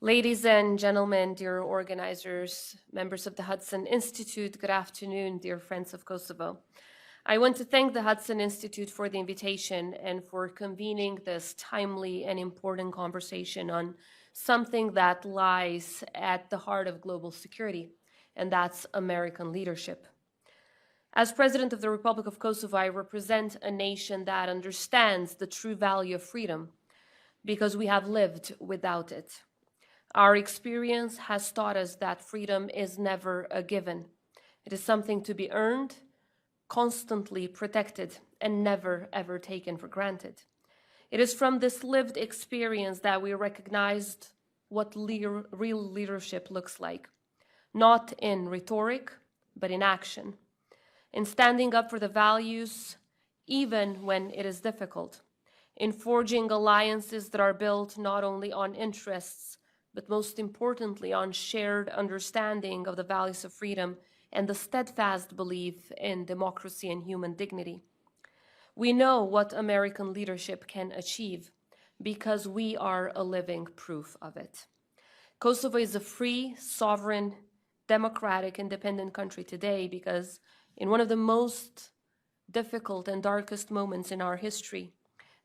Ladies and gentlemen, dear organizers, members of the Hudson Institute, good afternoon, dear friends of Kosovo. I want to thank the Hudson Institute for the invitation and for convening this timely and important conversation on something that lies at the heart of global security, and that's American leadership. As President of the Republic of Kosovo, I represent a nation that understands the true value of freedom because we have lived without it. Our experience has taught us that freedom is never a given. It is something to be earned, constantly protected, and never, ever taken for granted. It is from this lived experience that we recognized what real leadership looks like, not in rhetoric, but in action, in standing up for the values, even when it is difficult, in forging alliances that are built not only on interests, but most importantly on shared understanding of the values of freedom and the steadfast belief in democracy and human dignity. We know what American leadership can achieve because we are a living proof of it. Kosovo is a free, sovereign, democratic, independent country today because in one of the most difficult and darkest moments in our history,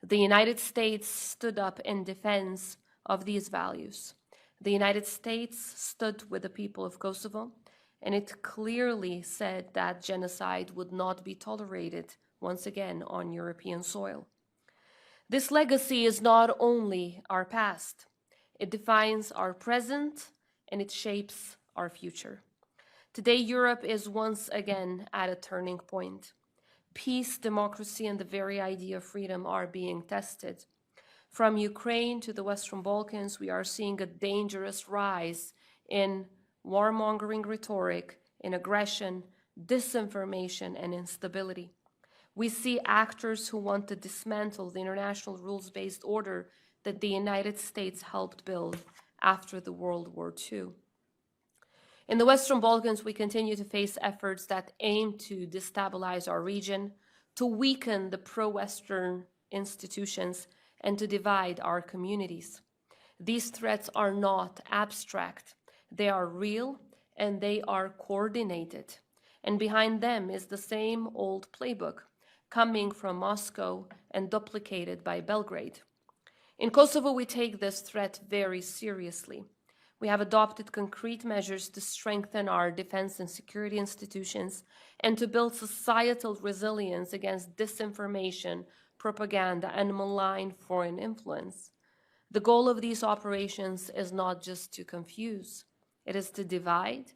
the United States stood up in defense of these values. The United States stood with the people of Kosovo, and it clearly said that genocide would not be tolerated once again on European soil. This legacy is not only our past, it defines our present and it shapes our future. Today, Europe is once again at a turning point. Peace, democracy, and the very idea of freedom are being tested. From Ukraine to the Western Balkans, we are seeing a dangerous rise in warmongering rhetoric, in aggression, disinformation, and instability. We see actors who want to dismantle the international rules-based order that the United States helped build after the World War II. In the Western Balkans, we continue to face efforts that aim to destabilize our region, to weaken the pro-Western institutions, and to divide our communities. These threats are not abstract. They are real and they are coordinated. And behind them is the same old playbook coming from Moscow and duplicated by Belgrade. In Kosovo, we take this threat very seriously. We have adopted concrete measures to strengthen our defense and security institutions and to build societal resilience against disinformation, propaganda, and malign foreign influence. The goal of these operations is not just to confuse. It is to divide,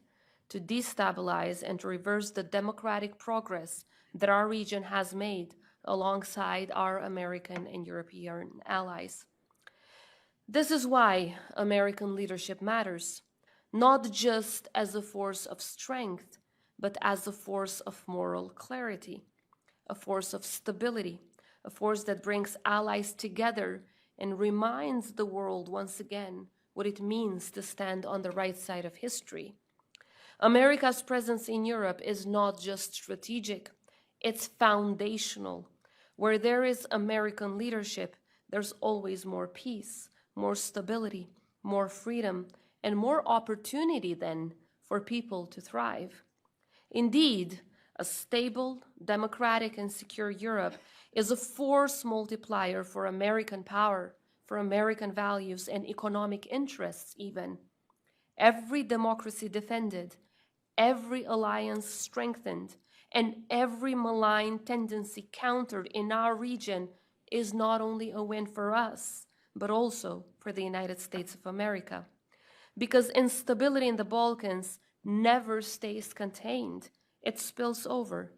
to destabilize, and to reverse the democratic progress that our region has made alongside our American and European allies. This is why American leadership matters, not just as a force of strength, but as a force of moral clarity, a force of stability, a force that brings allies together and reminds the world once again what it means to stand on the right side of history. America's presence in Europe is not just strategic, it's foundational. Where there is American leadership, there's always more peace, more stability, more freedom, and more opportunity then for people to thrive. Indeed, a stable, democratic, and secure Europe is a force multiplier for American power, for American values and economic interests even. Every democracy defended, every alliance strengthened, and every malign tendency countered in our region is not only a win for us, but also for the United States of America. Because instability in the Balkans never stays contained, it spills over.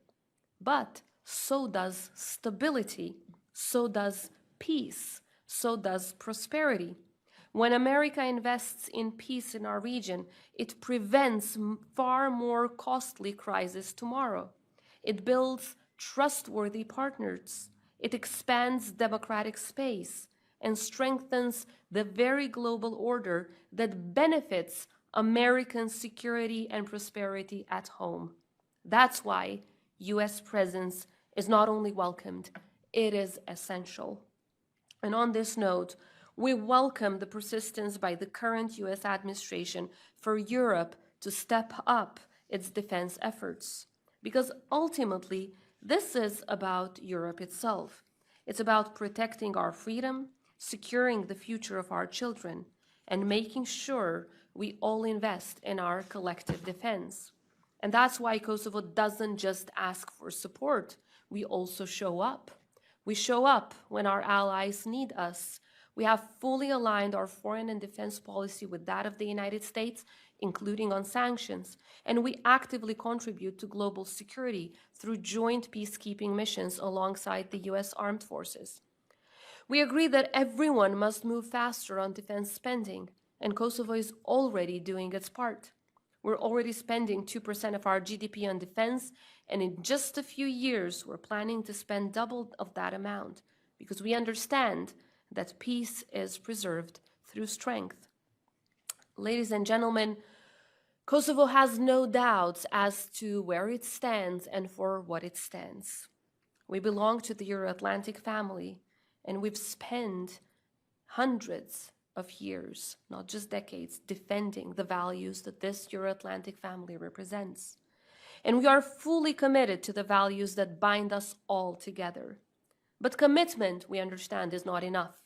But so does stability, so does peace, so does prosperity. When America invests in peace in our region, it prevents far more costly crises tomorrow. It builds trustworthy partners. It expands democratic space and strengthens the very global order that benefits American security and prosperity at home. That's why US presence is not only welcomed, it is essential. And on this note, We welcome the persistence by the current US administration for Europe to step up its defense efforts, because ultimately, this is about Europe itself. It's about protecting our freedom, securing the future of our children, and making sure we all invest in our collective defense. And that's why Kosovo doesn't just ask for support, we also show up. We show up when our allies need us. We have fully aligned our foreign and defense policy with that of the United States, including on sanctions, and we actively contribute to global security through joint peacekeeping missions alongside the US Armed Forces. We agree that everyone must move faster on defense spending, and Kosovo is already doing its part. We're already spending 2% of our GDP on defense, and in just a few years, we're planning to spend double of that amount, because we understand that peace is preserved through strength. Ladies and gentlemen, Kosovo has no doubts as to where it stands and for what it stands. We belong to the Euro-Atlantic family, and we've spent hundreds of years, not just decades, defending the values that this Euro-Atlantic family represents. And we are fully committed to the values that bind us all together. But commitment, we understand, is not enough.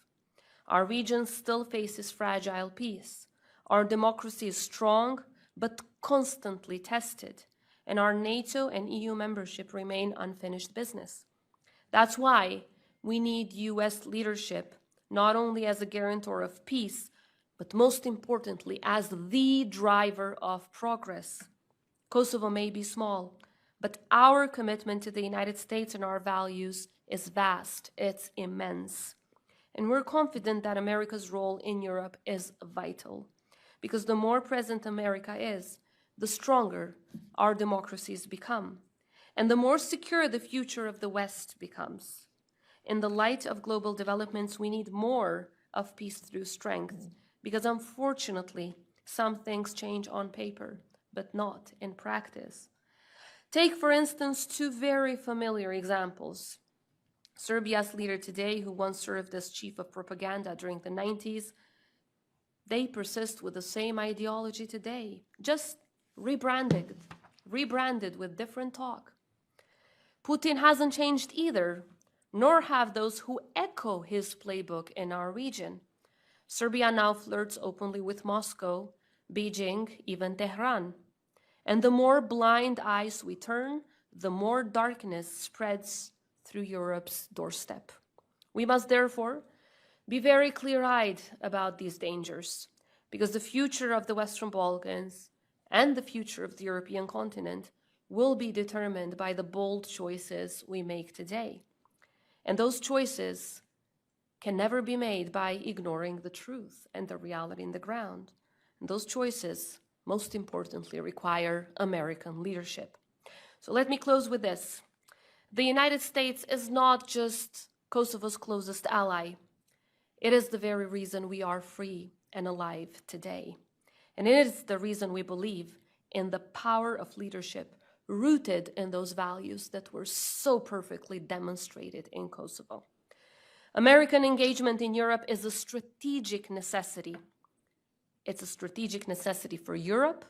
Our region still faces fragile peace. Our democracy is strong, but constantly tested, and our NATO and EU membership remain unfinished business. That's why we need US leadership, not only as a guarantor of peace, but most importantly, as the driver of progress. Kosovo may be small, but our commitment to the United States and our values is vast, it's immense. And we're confident that America's role in Europe is vital, because the more present America is, the stronger our democracies become, and the more secure the future of the West becomes. In the light of global developments, we need more of peace through strength, because unfortunately, some things change on paper, but not in practice. Take, for instance, two very familiar examples. Serbia's leader today, who once served as chief of propaganda during the 90s, they persist with the same ideology today, just rebranded with different talk. Putin hasn't changed either, nor have those who echo his playbook in our region. Serbia now flirts openly with Moscow, Beijing, even Tehran. And the more blind eyes we turn, the more darkness spreads through Europe's doorstep. We must therefore be very clear-eyed about these dangers, because the future of the Western Balkans and the future of the European continent will be determined by the bold choices we make today. And those choices can never be made by ignoring the truth and the reality in the ground. And those choices, most importantly, require American leadership. So let me close with this. The United States is not just Kosovo's closest ally. It is the very reason we are free and alive today. And it is the reason we believe in the power of leadership rooted in those values that were so perfectly demonstrated in Kosovo. American engagement in Europe is a strategic necessity. It's a strategic necessity for Europe,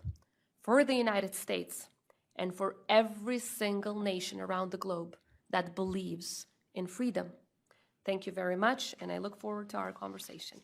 for the United States, and for every single nation around the globe that believes in freedom. Thank you very much, and I look forward to our conversation.